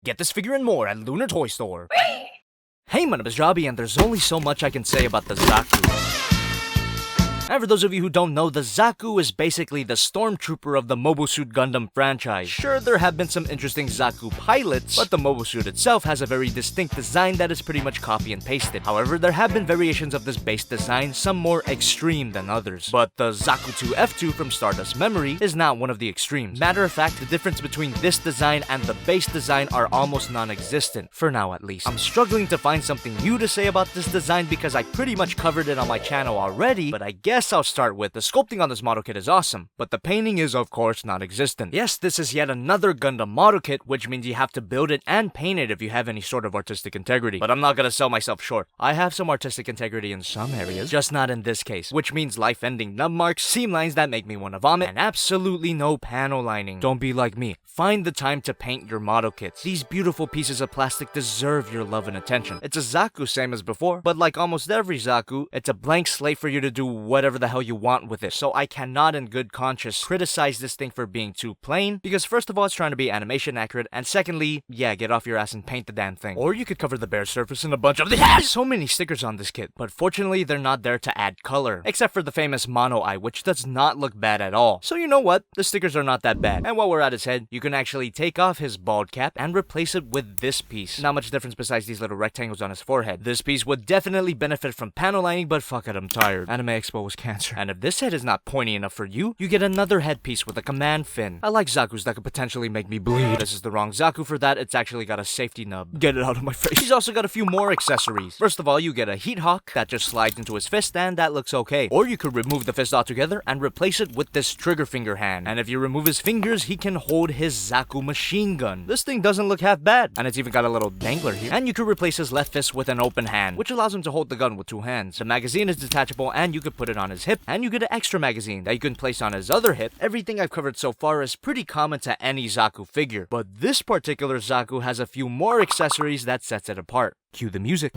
Get this figure and more at Lunar Toy Store. Hey, my name is Jobby, and there's only so much I can say about the Zaku. And for those of you who don't know, the Zaku is basically the stormtrooper of the Mobile Suit Gundam franchise. Sure, there have been some interesting Zaku pilots, but the Mobile Suit itself has a very distinct design that is pretty much copy and pasted. However, there have been variations of this base design, some more extreme than others. But the Zaku II F2 from Stardust Memory is not one of the extremes. Matter of fact, the difference between this design and the base design are almost non-existent, for now at least. I'm struggling to find something new to say about this design because I pretty much covered it on my channel already, but I guess I'll start with the sculpting on this model kit is awesome, but the painting is of course non-existent. Yes, this is yet another Gundam model kit, which means you have to build it and paint it if you have any sort of artistic integrity. But I'm not gonna sell myself short. I have some artistic integrity in some areas, just not in this case, which means life-ending nub marks, seam lines that make me want to vomit, and absolutely no panel lining. Don't be like me. Find the time to paint your model kits. These beautiful pieces of plastic deserve your love and attention. It's a Zaku, same as before, but like almost every Zaku, it's a blank slate for you to do whatever the hell you want with it. So I cannot in good conscience criticize this thing for being too plain, because first of all, it's trying to be animation accurate, and secondly, yeah, get off your ass and paint the damn thing. Or you could cover the bare surface in a bunch of so many stickers on this kit, but fortunately, they're not there to add color, except for the famous mono eye, which does not look bad at all. So you know what? The stickers are not that bad. And while we're at his head, you can actually take off his bald cap and replace it with this piece. Not much difference besides these little rectangles on his forehead. This piece would definitely benefit from panel lining, but fuck it, I'm tired. Anime Expo was cancer. And if this head is not pointy enough for you, you get another headpiece with a command fin. I like Zakus that could potentially make me bleed. This is the wrong Zaku for that. It's actually got a safety nub. Get it out of my face. He's also got a few more accessories. First of all, you get a heat hawk that just slides into his fist, and that looks okay. Or you could remove the fist altogether and replace it with this trigger finger hand. And if you remove his fingers, he can hold his Zaku machine gun. This thing doesn't look half bad. And it's even got a little dangler here. And you could replace his left fist with an open hand, which allows him to hold the gun with two hands. The magazine is detachable, and you could put it on his hip, and you get an extra magazine that you can place on his other hip. Everything I've covered so far is pretty common to any Zaku figure, but this particular Zaku has a few more accessories that sets it apart. Cue the music.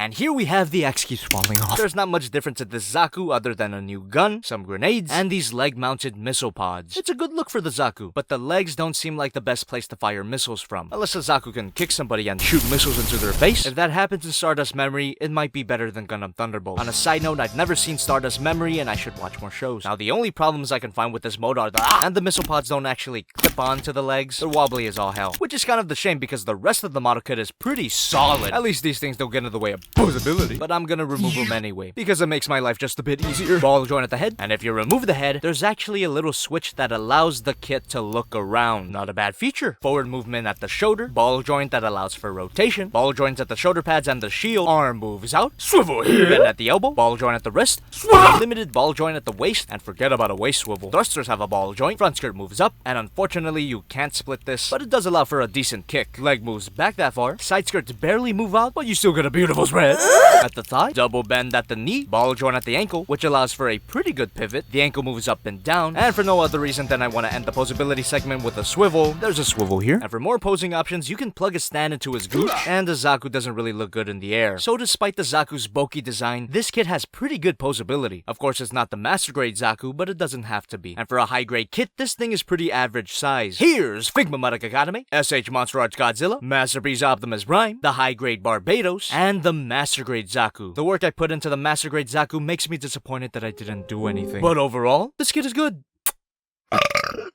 And here we have the X keeps falling off. There's not much difference in this Zaku other than a new gun, some grenades, and these leg-mounted missile pods. It's a good look for the Zaku, but the legs don't seem like the best place to fire missiles from. Unless the Zaku can kick somebody and shoot missiles into their face. If that happens in Stardust Memory, it might be better than Gundam Thunderbolt. On a side note, I've never seen Stardust Memory and I should watch more shows. Now the only problems I can find with this mode are and the missile pods don't actually clip on to the legs. They're wobbly as all hell. Which is kind of the shame because the rest of the model kit is pretty solid. At least these things don't get in the way of posability. But I'm gonna remove them anyway, because it makes my life just a bit easier. Ball joint at the head, and if you remove the head, there's actually a little switch that allows the kit to look around. Not a bad feature. Forward movement at the shoulder, ball joint that allows for rotation, ball joints at the shoulder pads and the shield, arm moves out, swivel here, then at the elbow, ball joint at the wrist, swivel, limited ball joint at the waist, and forget about a waist swivel. Thrusters have a ball joint, front skirt moves up, and unfortunately you can't split this, but it does allow for a decent kick. Leg moves back that far, side skirts barely move out, but you still get a beautiful spread. At the thigh, double bend at the knee, ball joint at the ankle, which allows for a pretty good pivot. The ankle moves up and down, and for no other reason than I want to end the posability segment with a swivel, there's a swivel here. And for more posing options, you can plug a stand into his gooch, and the Zaku doesn't really look good in the air. So despite the Zaku's bulky design, this kit has pretty good posability. Of course, it's not the master grade Zaku, but it doesn't have to be. And for a high grade kit, this thing is pretty average size. Here's Figma Medic Academy, SH Monster Arts Godzilla, Masterpiece Optimus Prime, the high grade Barbados, and the master grade Zaku. The work I put into the master grade Zaku makes me disappointed that I didn't do anything. But overall, this kit is good.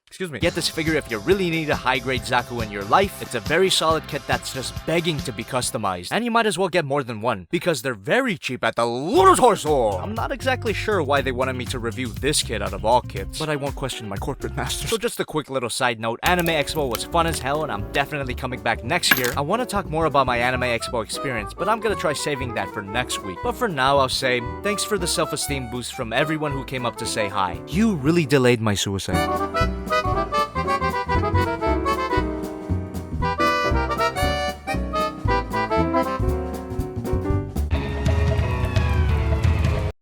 Excuse me. Get this figure if you really need a high-grade Zaku in your life. It's a very solid kit that's just begging to be customized. And you might as well get more than one, because they're very cheap at the Lunar Toy Store. I'm not exactly sure why they wanted me to review this kit out of all kits, but I won't question my corporate masters. So just a quick little side note, Anime Expo was fun as hell, and I'm definitely coming back next year. I want to talk more about my Anime Expo experience, but I'm gonna try saving that for next week. But for now, I'll say, thanks for the self-esteem boost from everyone who came up to say hi. You really delayed my suicide.